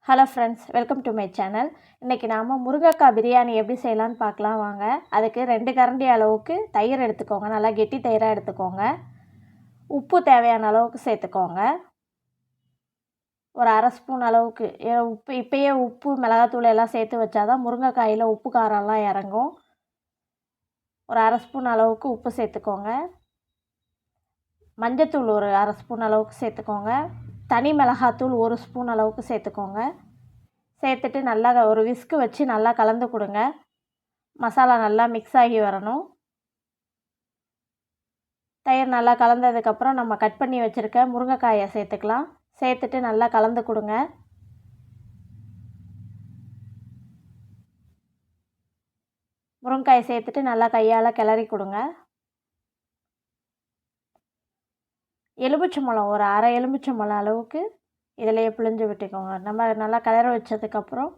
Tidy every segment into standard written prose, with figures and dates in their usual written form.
Hello friends, welcome to my channel. இன்றைக்கி நாம் முருங்கைக்காய் பிரியாணி எப்படி செய்யலான்னு பார்க்கலாம் வாங்க. அதுக்கு 2 கரண்டி அளவுக்கு தயிர் எடுத்துக்கோங்க. நல்லா கெட்டி தயிராக எடுத்துக்கோங்க. உப்பு தேவையான அளவுக்கு சேர்த்துக்கோங்க. ஒரு அரை ஸ்பூன் அளவுக்கு உப்பு. இப்போயே உப்பு மிளகாத்தூள் எல்லாம் சேர்த்து வச்சா தான் முருங்கைக்காயில் உப்பு காரம்லாம் இறங்கும். ஒரு அரை ஸ்பூன் அளவுக்கு உப்பு சேர்த்துக்கோங்க. மஞ்சத்தூள் ஒரு அரை ஸ்பூன் அளவுக்கு சேர்த்துக்கோங்க. தனி மிளகாத்தூள் 1 ஸ்பூன் அளவுக்கு சேர்த்துக்கோங்க. சேர்த்துட்டு நல்லா ஒரு விஸ்கு வச்சு நல்லா கலந்து கொடுங்க. மசாலா நல்லா மிக்ஸ் ஆகி வரணும். தயிர் நல்லா கலந்ததுக்கப்புறம் நம்ம கட் பண்ணி வச்சுருக்க முருங்கைக்காயை சேர்த்துக்கலாம். சேர்த்துட்டு நல்லா கலந்து கொடுங்க. முருங்கைக்காயை சேர்த்துட்டு நல்லா கையால் கிளறி கொடுங்க. எலுமிச்சம்பழம் ஒரு அரை எலுமிச்சம்பழம் அளவுக்கு இதிலையே பிழிஞ்சு விட்டுக்கோங்க. நம்ம நல்லா கிளற வச்சதுக்கப்புறம்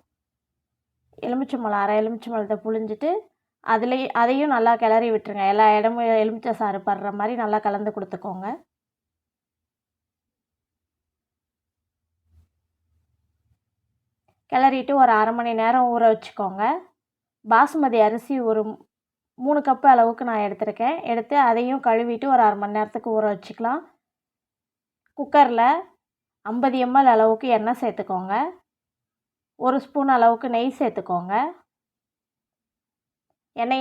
எலுமிச்சம்பழம் அரை எலுமிச்சம்பழத்தை புழிஞ்சிட்டு அதையும் நல்லா கிளறி விட்டுருங்க. எல்லா இடமும் எலுமிச்சை சாறு படுற மாதிரி நல்லா கலந்து கொடுத்துக்கோங்க. கிளறிட்டு ஒரு அரை மணி நேரம் ஊற வச்சுக்கோங்க. பாசுமதி அரிசி ஒரு 3 கப்பு அளவுக்கு நான் எடுத்திருக்கேன். எடுத்து அதையும் கழுவிட்டு ஒரு அரை மணி நேரத்துக்கு ஊற வச்சுக்கலாம். குக்கரில் 50 ml அளவுக்கு எண்ணெய் சேர்த்துக்கோங்க. 1 ஸ்பூன் அளவுக்கு நெய் சேர்த்துக்கோங்க.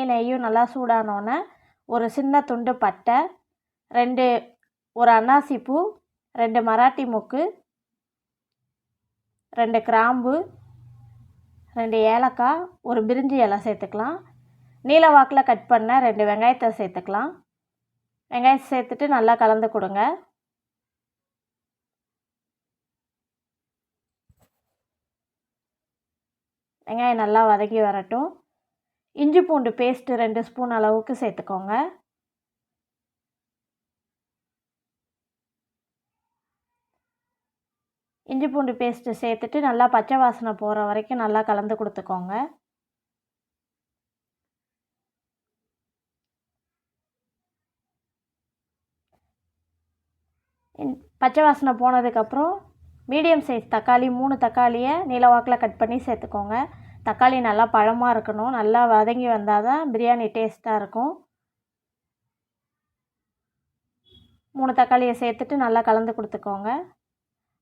நெய்யும் நல்லா சூடானோன்னே ஒரு சின்ன துண்டு பட்டை, ஒரு அன்னாசி பூ, 2 மராட்டி மொக்கு, 2 கிராம்பு, 2 ஏலக்காய், ஒரு பிரிஞ்சி இலை சேர்த்துக்கலாம். நீல வாக்கில் கட் பண்ண 2 வெங்காயத்தை சேர்த்துக்கலாம். வெங்காயத்தை சேர்த்துட்டு நல்லா கலந்து கொடுங்க. வெங்காயம் நல்லா வதக்கி வரட்டும். இஞ்சி பூண்டு பேஸ்ட்டு 2 ஸ்பூன் அளவுக்கு சேர்த்துக்கோங்க. இஞ்சி பூண்டு பேஸ்ட்டு சேர்த்துட்டு நல்லா பச்சை வாசனை போகிற வரைக்கும் நல்லா கலந்து கொடுத்துக்கோங்க. பச்சை வாசனை போனதுக்கப்புறம் மீடியம் சைஸ் தக்காளி 3 தக்காளியை நீளவாக்கில் கட் பண்ணி சேர்த்துக்கோங்க. தக்காளி நல்லா பழமாக இருக்கணும். நல்லா வதங்கி வந்தால் தான் பிரியாணி டேஸ்ட்டாக இருக்கும். 3 தக்காளியை சேர்த்துட்டு நல்லா கலந்து கொடுத்துக்கோங்க.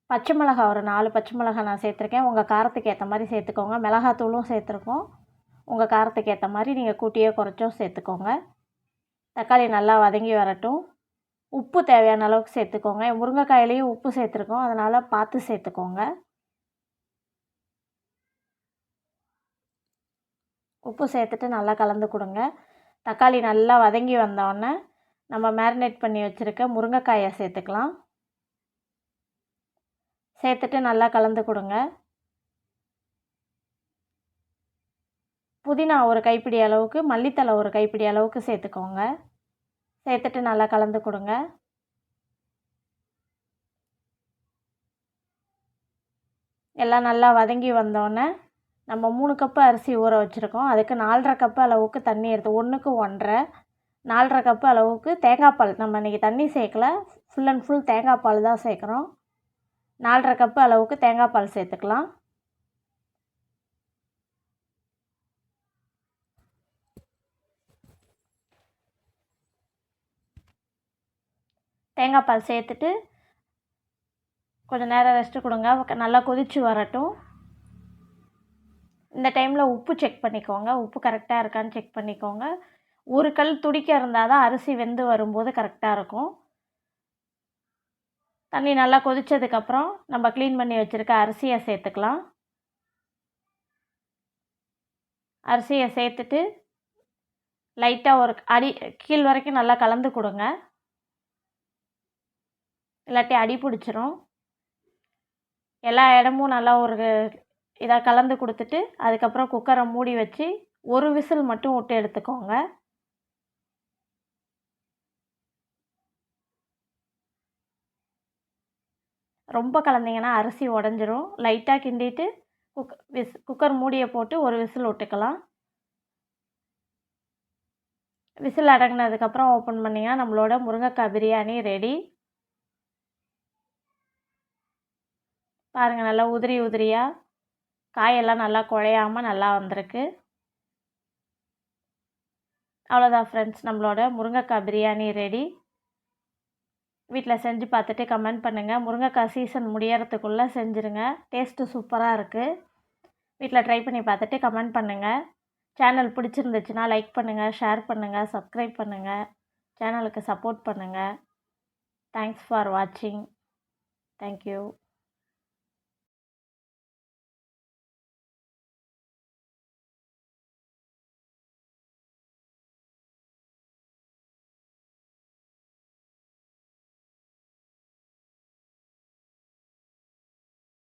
பச்சை மிளகா ஒரு 4 பச்சை மிளகா நான் சேர்த்துருக்கேன். உங்கள் காரத்துக்கு ஏற்ற மாதிரி சேர்த்துக்கோங்க. மிளகாத்தூளும் சேர்த்துருக்கோம். உங்கள் காரத்துக்கு ஏற்ற மாதிரி நீங்கள் கூட்டியோ குறைச்சோ சேர்த்துக்கோங்க. தக்காளி நல்லா வதங்கி வரட்டும். உப்பு தேவையான அளவுக்கு சேர்த்துக்கோங்க. முருங்கைக்காயிலையும் உப்பு சேர்த்துருக்கோம், அதனால் பார்த்து சேர்த்துக்கோங்க. உப்பு சேர்த்துட்டு நல்லா கலந்து கொடுங்க. தக்காளி நல்லா வதங்கி வந்தோடனே நம்ம மேரினேட் பண்ணி வச்சுருக்க முருங்கைக்காயை சேர்த்துக்கலாம். சேர்த்துட்டு நல்லா கலந்து கொடுங்க. புதினா ஒரு கைப்பிடி அளவுக்கு, மல்லித்தழை ஒரு கைப்பிடி அளவுக்கு சேர்த்துக்கோங்க. சேர்த்துட்டு நல்லா கலந்து கொடுங்க. எல்லாம் நல்லா வதங்கி வந்தோடனே நம்ம 3 கப்பு அரிசி ஊற வச்சுருக்கோம். அதுக்கு 4.5 கப்பு அளவுக்கு தண்ணி எடுத்து 1க்கு 1.5 4.5 கப்பு அளவுக்கு தேங்காய் பால். நம்ம இன்றைக்கி தண்ணி சேர்க்கல, ஃபுல் அண்ட் ஃபுல் தேங்காய் பால் தான் சேர்க்குறோம். 4.5 கப்பு அளவுக்கு தேங்காய் பால் சேர்த்துக்கலாம். தேங்காய் பால் சேர்த்துட்டு கொஞ்சம் நேரம் ரெஸ்ட்டு கொடுங்க. நல்லா கொதித்து வரட்டும். இந்த டைமில் உப்பு செக் பண்ணிக்கோங்க. உப்பு கரெக்டாக இருக்கான்னு செக் பண்ணிக்கோங்க. ஒரு கல் துடிக்க இருந்தால் தான் அரிசி வெந்து வரும்போது கரெக்டாக இருக்கும். தண்ணி நல்லா கொதித்ததுக்கப்புறம் நம்ம க்ளீன் பண்ணி வச்சுருக்க அரிசியை சேர்த்துக்கலாம். அரிசியை சேர்த்துட்டு லைட்டாக ஒரு கீழ் வரைக்கும் நல்லா கலந்து கொடுங்க. இல்லாட்டி அடி பிடிச்சிரும். எல்லா இடமும் நல்லா ஒரு இதாக கலந்து கொடுத்துட்டு அதுக்கப்புறம் குக்கரை மூடி வச்சு ஒரு விசில் மட்டும் விட்டு எடுத்துக்கோங்க. ரொம்ப கலந்தீங்கன்னா அரிசி உடஞ்சிரும். லைட்டாக கிண்டிட்டு குக்கர் மூடியை போட்டு ஒரு விசில் விட்டுக்கலாம். விசில் அடங்கினதுக்கப்புறம் ஓப்பன் பண்ணிங்கன்னா நம்மளோட முருங்கைக்காய் பிரியாணி ரெடி. பாருங்கள், நல்லா உதிரி உதிரியாக காயெல்லாம் நல்லா குழையாமல் நல்லா வந்திருக்கு. அவ்வளோதான் ஃப்ரெண்ட்ஸ், நம்மளோட முருங்கைக்காய் பிரியாணி ரெடி. வீட்டில் செஞ்சு பார்த்துட்டு கமெண்ட் பண்ணுங்கள். முருங்கைக்காய் சீசன் முடியறதுக்குள்ளே செஞ்சுருங்க. டேஸ்ட்டு சூப்பராக இருக்குது. வீட்டில் ட்ரை பண்ணி பார்த்துட்டு கமெண்ட் பண்ணுங்கள். சேனல் பிடிச்சிருந்துச்சுன்னா லைக் பண்ணுங்கள், ஷேர் பண்ணுங்கள், சப்ஸ்கிரைப் பண்ணுங்கள். சேனலுக்கு சப்போர்ட் பண்ணுங்கள். தேங்க்ஸ் ஃபார் வாட்சிங். தேங்க்யூ.